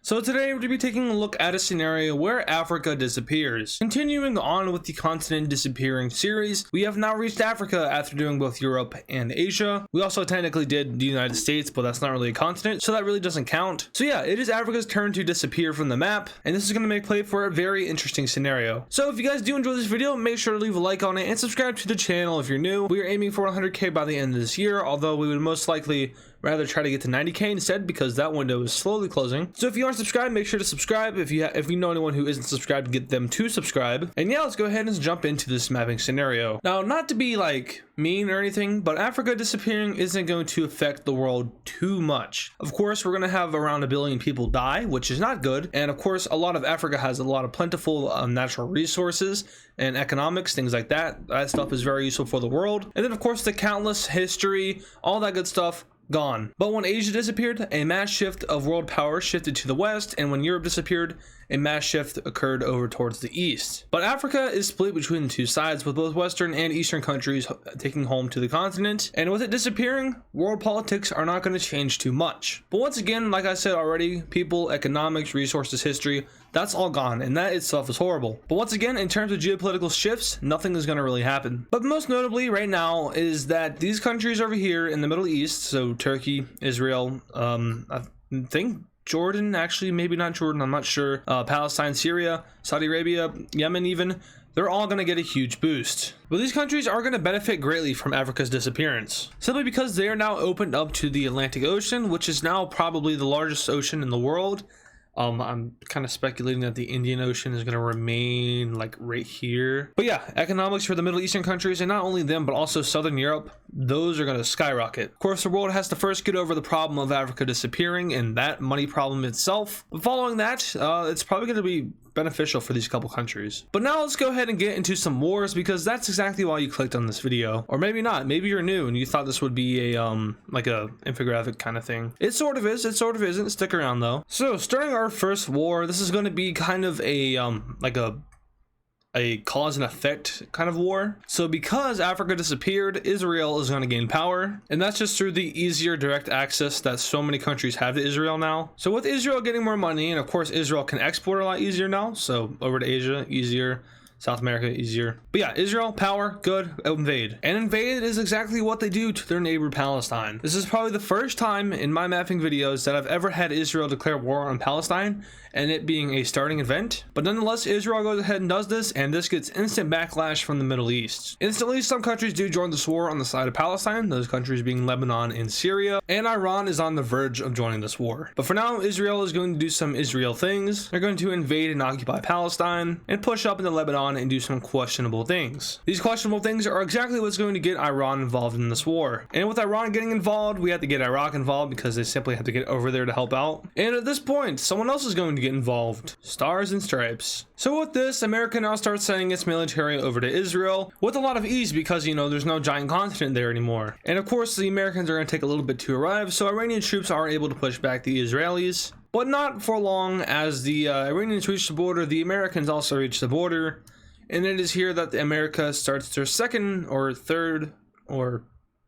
So today we're going to be taking a look at a scenario where Africa disappears. Continuing on with the continent disappearing series, we have now reached Africa after doing both Europe and Asia. We also technically did the United States, but that's not really a continent, so that really doesn't count. So yeah, it is Africa's turn to disappear from the map, and this is going to make play for a very interesting scenario. So if you guys do enjoy this video, make sure to leave a like on it and subscribe to the channel if you're new. We are aiming for 100k by the end of this year, although we would most likely rather try to get to 90k instead because that window is slowly closing. So if you aren't subscribed, make sure to subscribe. If you know anyone who isn't subscribed, get them to subscribe. And yeah, let's go ahead and jump into this mapping scenario. Now, not to be like mean or anything, but Africa disappearing isn't going to affect the world too much. Of course, we're going to have around 1 billion people die, which is not good. And of course, a lot of Africa has a lot of plentiful natural resources and economics, things like that. That stuff is very useful for the world. And then of course, the countless history, all that good stuff, gone. But when Asia disappeared, a mass shift of world power shifted to the west, and when Europe disappeared, a mass shift occurred over towards the east. But Africa is split between the two sides, with both western and eastern countries taking home to the continent, and with it disappearing, world politics are not going to change too much. But once again, like I said already, people, economics, resources, history, that's all gone, and that itself is horrible. But once again, in terms of geopolitical shifts, nothing is going to really happen. But most notably right now is that these countries over here in the Middle East, so Turkey, Israel, I think Jordan, actually maybe not Jordan, I'm not sure, Palestine, Syria, Saudi Arabia, Yemen even, they're all going to get a huge boost. But these countries are going to benefit greatly from Africa's disappearance, simply because they are now opened up to the Atlantic Ocean, which is now probably the largest ocean in the world. I'm kind of speculating that the Indian Ocean is going to remain like right here. But yeah, economics for the Middle Eastern countries, and not only them, but also Southern Europe, those are going to skyrocket. Of course, the world has to first get over the problem of Africa disappearing and that money problem itself. But following that, it's probably going to be beneficial for these couple countries. But now let's go ahead and get into some wars, because that's exactly why you clicked on this video. Or maybe not, maybe you're new and you thought this would be a like a infographic kind of thing. It sort of is, it sort of isn't. Stick around though. So starting our first war, this is going to be kind of a like a cause and effect kind of war. So because Africa disappeared, Israel is going to gain power, and that's just through the easier direct access that so many countries have to Israel now. So with Israel getting more money, and of course Israel can export a lot easier now, so over to Asia easier, South America easier. But yeah, Israel, power, good, invade. And invade is exactly what they do to their neighbor Palestine. This is probably the first time in my mapping videos that I've ever had Israel declare war on Palestine, and it being a starting event. But nonetheless, Israel goes ahead and does this, and this gets instant backlash from the Middle East. Instantly, some countries do join this war on the side of Palestine, those countries being Lebanon and Syria, and Iran is on the verge of joining this war. But for now, Israel is going to do some Israel things. They're going to invade and occupy Palestine, and push up into Lebanon and do some questionable things. These questionable things are exactly what's going to get Iran involved in this war. And with Iran getting involved, we have to get Iraq involved, because they simply have to get over there to help out. And at this point, someone else is going to get involved. Stars and stripes. So with this, America now starts sending its military over to Israel with a lot of ease, because you know there's no giant continent there anymore. And of course the Americans are going to take a little bit to arrive, so Iranian troops are able to push back the Israelis. But not for long. As the Iranians reach the border, the Americans also reach the border. And it is here that America starts their second or third or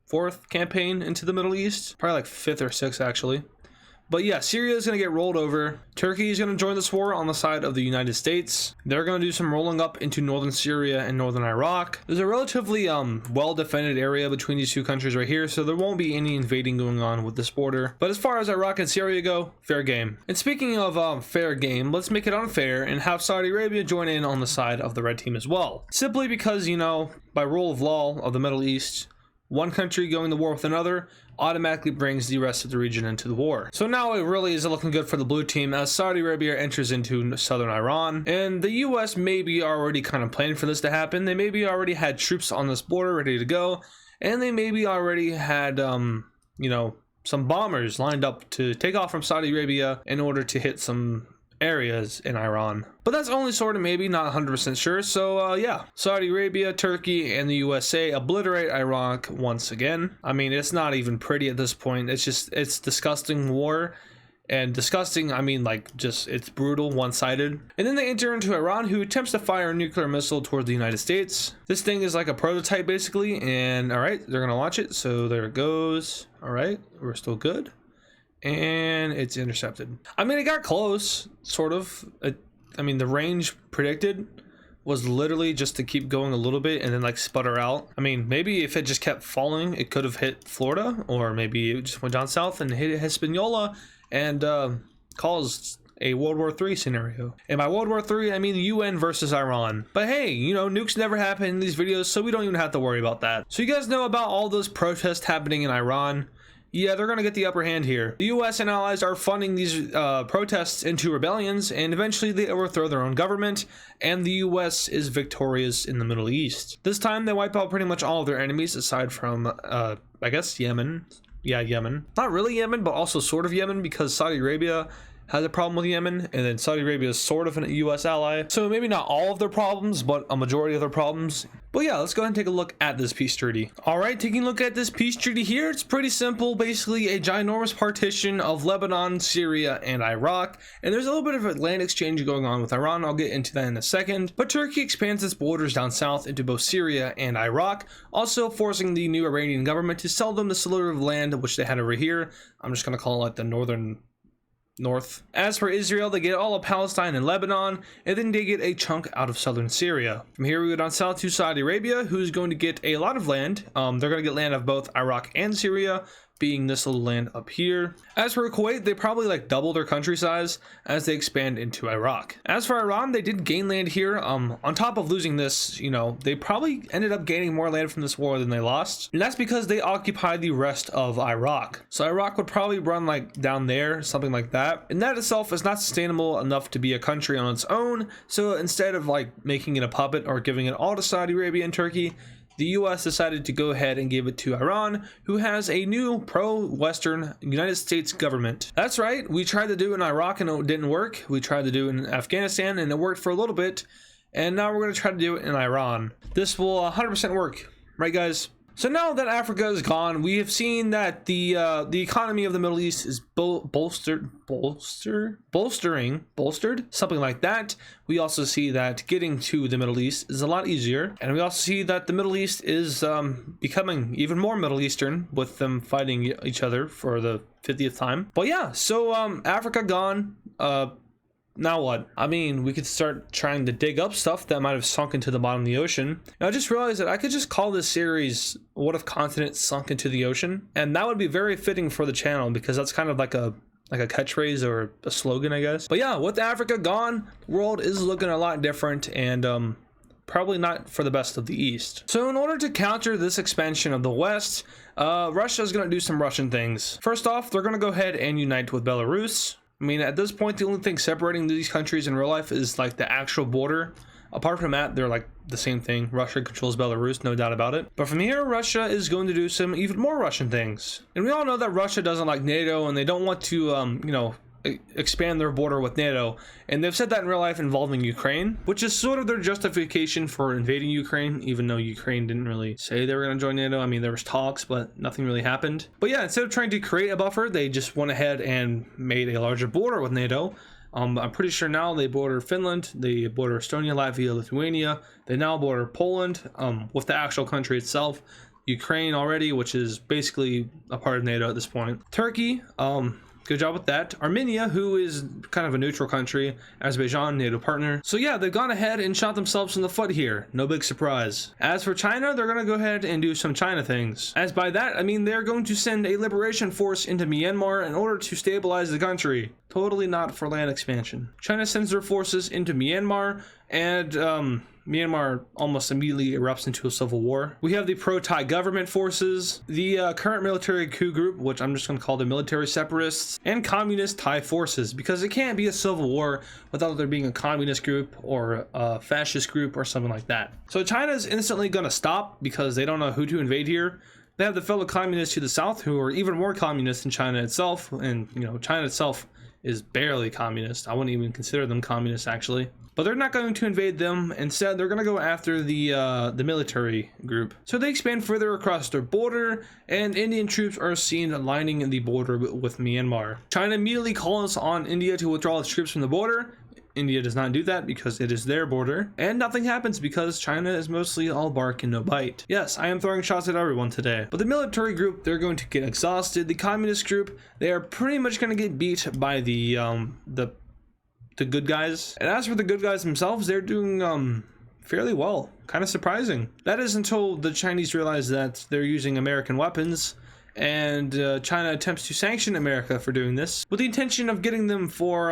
fourth campaign into the Middle East. Probably like fifth or sixth actually. But yeah, Syria is going to get rolled over. Turkey is going to join this war on the side of the United States. They're going to do some rolling up into northern Syria and northern Iraq. There's a relatively well-defended area between these two countries right here, so there won't be any invading going on with this border. But as far as Iraq and Syria go, fair game. And speaking of fair game, let's make it unfair and have Saudi Arabia join in on the side of the red team as well. Simply because, you know, by rule of law of the Middle East, one country going to war with another automatically brings the rest of the region into the war. So now it really is looking good for the blue team as Saudi Arabia enters into southern Iran, and the US may be already kind of planning for this to happen. They maybe already had troops on this border ready to go, and they maybe already had you know, some bombers lined up to take off from Saudi Arabia in order to hit some areas in Iran. But that's only sort of maybe, not 100% sure. So yeah, Saudi Arabia, Turkey, and the USA obliterate Iraq once again. I mean, it's not even pretty at this point. It's disgusting war. And disgusting, I mean, like, just, it's brutal, one-sided. And then they enter into Iran, who attempts to fire a nuclear missile toward the United States. This thing is like a prototype, basically, and all right, they're gonna launch it, so there it goes. All right, we're still good. and it's intercepted. I mean, it got close, sort of. I mean, the range predicted was literally just to keep going a little bit and then like sputter out. I mean, maybe if it just kept falling, it could have hit Florida, or maybe it just went down south and hit Hispaniola and caused a World War III scenario. And by World War III, I mean the UN versus Iran. But hey, you know, nukes never happen in these videos, so we don't even have to worry about that. So you guys know about all those protests happening in Iran. Yeah, they're gonna get the upper hand here. The US and allies are funding these protests into rebellions, and eventually they overthrow their own government, and the US is victorious in the Middle East. This time they wipe out pretty much all of their enemies aside from, I guess, Yemen. Yeah, Yemen. Not really Yemen, but also sort of Yemen, because Saudi Arabia has a problem with Yemen, and then Saudi Arabia is sort of a US ally. So maybe not all of their problems, but a majority of their problems. But yeah, let's go ahead and take a look at this peace treaty. All right, taking a look at this peace treaty here, it's pretty simple. Basically a ginormous partition of Lebanon, Syria, and Iraq. And there's a little bit of a land exchange going on with Iran. I'll get into that in a second. But Turkey expands its borders down south into both Syria and Iraq, also forcing the new Iranian government to sell them the sliver of land which they had over here. I'm just gonna call it the north. As for Israel, they get all of Palestine and Lebanon, and then they get a chunk out of southern Syria. From here we go down south to Saudi Arabia, who's going to get a lot of land. They're going to get land of both Iraq and Syria, being this little land up here. As for Kuwait, they probably like double their country size as they expand into Iraq. As for Iran, they did gain land here. On top of losing this, you know, they probably ended up gaining more land from this war than they lost. And that's because they occupied the rest of Iraq. So Iraq would probably run like down there, something like that. And that itself is not sustainable enough to be a country on its own. So instead of like making it a puppet or giving it all to Saudi Arabia and Turkey, the US decided to go ahead and give it to Iran, who has a new pro-Western United States government. That's right, we tried to do it in Iraq and it didn't work. We tried to do it in Afghanistan and it worked for a little bit. And now we're going to try to do it in Iran. This will 100% work, right guys? So now that Africa is gone, we have seen that the economy of the Middle East is bolstered, something like that. We also see that getting to the Middle East is a lot easier, and we also see that the Middle East is becoming even more Middle Eastern, with them fighting each other for the 50th time. But yeah, so Africa gone. Now what? I mean, we could start trying to dig up stuff that might have sunk into the bottom of the ocean. And I just realized that I could just call this series "What If Continents Sunk into the Ocean?" And that would be very fitting for the channel, because that's kind of like a catchphrase or a slogan, I guess. But yeah, with Africa gone, the world is looking a lot different, and probably not for the best of the East. So in order to counter this expansion of the West, Russia is going to do some Russian things. First off, they're going to go ahead and unite with Belarus. I mean, at this point, the only thing separating these countries in real life is like the actual border. Apart from that, they're like the same thing. Russia controls Belarus, no doubt about it. But from here, Russia is going to do some even more Russian things. And we all know that Russia doesn't like NATO, and they don't want to, you know, expand their border with NATO. And they've said that in real life involving Ukraine, which is sort of their justification for invading Ukraine, even though Ukraine didn't really say they were going to join NATO. I mean, there was talks, but nothing really happened. But yeah, instead of trying to create a buffer, they just went ahead and made a larger border with NATO. I'm pretty sure now they border Finland, they border Estonia, Latvia, Lithuania. They now border Poland with the actual country itself. Ukraine already, which is basically a part of NATO at this point. Turkey, good job with that. Armenia, who is kind of a neutral country. Azerbaijan, NATO partner. So yeah, they've gone ahead and shot themselves in the foot here. No big surprise. As for China, they're going to go ahead and do some China things. As by that, I mean they're going to send a liberation force into Myanmar in order to stabilize the country. Totally not for land expansion. China sends their forces into Myanmar, and Myanmar almost immediately erupts into a civil war. We have the pro-Thai government forces, the current military coup group, which I'm just going to call the military separatists, and communist Thai forces, because it can't be a civil war without there being a communist group or a fascist group or something like that. So China is instantly going to stop because they don't know who to invade here. They have the fellow communists to the south who are even more communist than China itself, and you know, China itself is barely communist. I wouldn't even consider them communists, actually. But they're not going to invade them. Instead, they're going to go after the military group. So they expand further across their border, and Indian troops are seen lining the border with Myanmar. China immediately calls on India to withdraw its troops from the border, India does not do that because it is their border, and nothing happens because China is mostly all bark and no bite. Yes, I am throwing shots at everyone today, but the military group, they're going to get exhausted. The communist group, they are pretty much going to get beat by the good guys. And as for the good guys themselves, they're doing fairly well. Kind of surprising. That is until the Chinese realize that they're using American weapons, and China attempts to sanction America for doing this with the intention of getting them for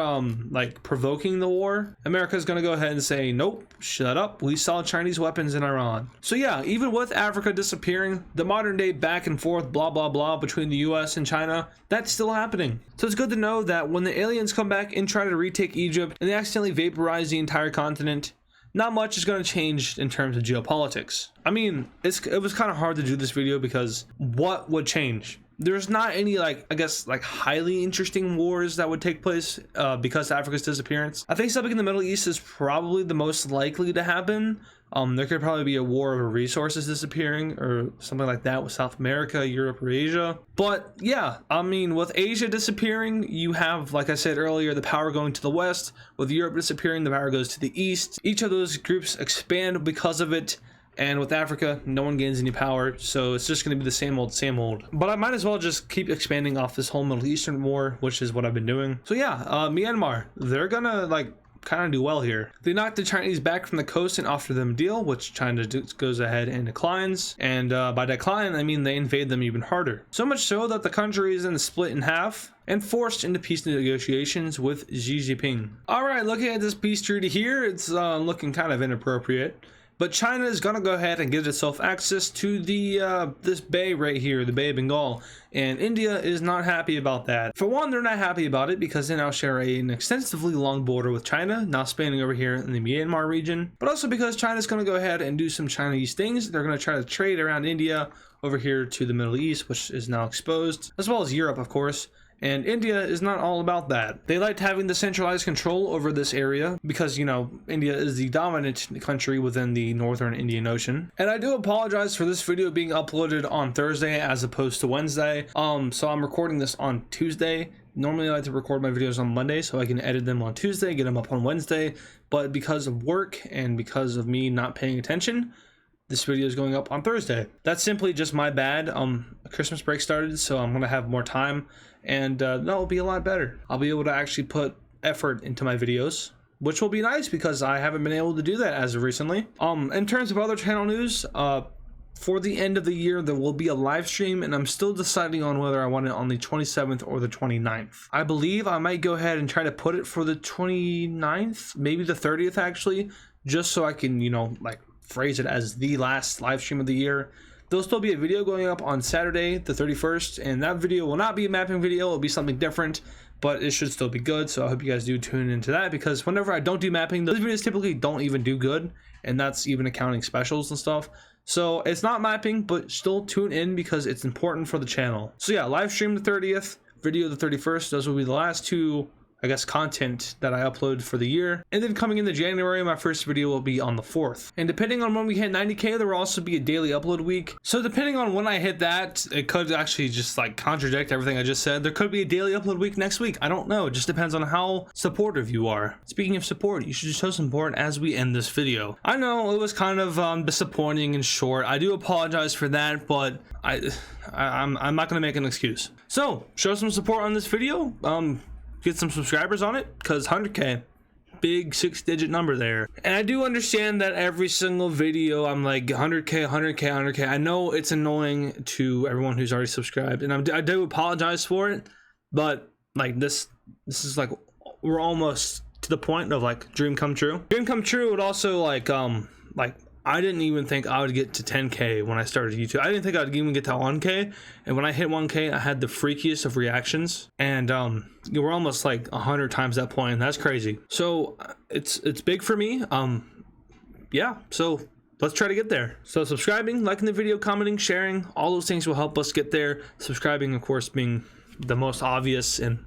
like provoking the war. America is going to go ahead and say, nope, shut up, we saw Chinese weapons in Iran. So yeah, even with Africa disappearing, the modern day back and forth blah blah blah between the US and China, that's still happening. So it's good to know that when the aliens come back and try to retake Egypt and they accidentally vaporize the entire continent, not much is going to change in terms of geopolitics. I mean, it was kind of hard to do this video because what would change? There's not any, like, I guess, like highly interesting wars that would take place because of Africa's disappearance. I think something in the Middle East is probably the most likely to happen. There could probably be a war over resources disappearing or something like that with South America, Europe, or Asia. But yeah, I mean, with Asia disappearing, you have, like I said earlier, the power going to the west. With Europe disappearing, the power goes to the east. Each of those groups expand because of it. And with Africa, no one gains any power, so it's just going to be the same old, same old. But I might as well just keep expanding off this whole Middle Eastern war, which is what I've been doing. So yeah, Myanmar, they're gonna like kind of do well here. They knocked the Chinese back from the coast and offer them a deal, which China goes ahead and declines. And by decline, I mean they invade them even harder. So much so that the country is then split in half and forced into peace negotiations with Xi Jinping. All right, looking at this peace treaty here, it's looking kind of inappropriate. But China is going to go ahead and give itself access to the this bay right here, the Bay of Bengal. And India is not happy about that. For one, they're not happy about it because they now share an extensively long border with China, now spanning over here in the Myanmar region. But also because China's going to go ahead and do some Chinese things. They're going to try to trade around India over here to the Middle East, which is now exposed, as well as Europe, of course. And India is not all about that. They liked having the centralized control over this area because, you know, India is the dominant country within the northern Indian Ocean. And I do apologize for this video being uploaded on Thursday as opposed to Wednesday. So I'm recording this on Tuesday. Normally I like to record my videos on Monday so I can edit them on Tuesday, get them up on Wednesday. But because of work and because of me not paying attention, this video is going up on Thursday. That's simply just my bad. Christmas break started, so I'm gonna have more time, and that'll be a lot better. I'll be able to actually put effort into my videos, which will be nice because I haven't been able to do that as of recently. In terms of other channel news, for the end of the year, there will be a live stream, and I'm still deciding on whether I want it on the 27th or the 29th. I believe I might go ahead and try to put it for the 29th, maybe the 30th actually, just so I can, you know, like phrase it as the last live stream of the year. There'll still be a video going up on Saturday the 31st, and that video will not be a mapping video, it'll be something different, but it should still be good. So I hope you guys do tune into that, because whenever I don't do mapping, those videos typically don't even do good, and that's even accounting specials and stuff. So it's not mapping, but still tune in because it's important for the channel. So yeah, live stream the 30th, video the 31st. Those will be the last two, I guess, content that I upload for the year. And then coming into January, my first video will be on the 4th. And depending on when we hit 90K, there will also be a daily upload week. So depending on when I hit that, it could actually just like contradict everything I just said. There could be a daily upload week next week. I don't know. It just depends on how supportive you are. Speaking of support, you should show support as we end this video. I know it was kind of disappointing and short. I do apologize for that, but I'm not gonna make an excuse. So show some support on this video. Get some subscribers on it, because 100K, big 6-digit number there. And I do understand that every single video I'm like 100K, 100K, 100K. I know it's annoying to everyone who's already subscribed, and I do apologize for it, but like this is like, we're almost to the point of like dream come true. Dream come true would also like I didn't even think I would get to 10K when I started YouTube. I didn't think I'd even get to 1K. And when I hit 1K, I had the freakiest of reactions. And we're almost like 100 times that point, and that's crazy. So it's big for me. Yeah, so let's try to get there. So subscribing, liking the video, commenting, sharing, all those things will help us get there. Subscribing, of course, being the most obvious and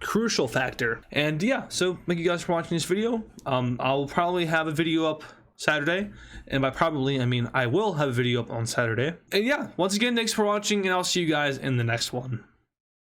crucial factor. And yeah, so thank you guys for watching this video. I'll probably have a video up Saturday, and by probably I mean I will have a video up on Saturday. And yeah, once again, thanks for watching, and I'll see you guys in the next one.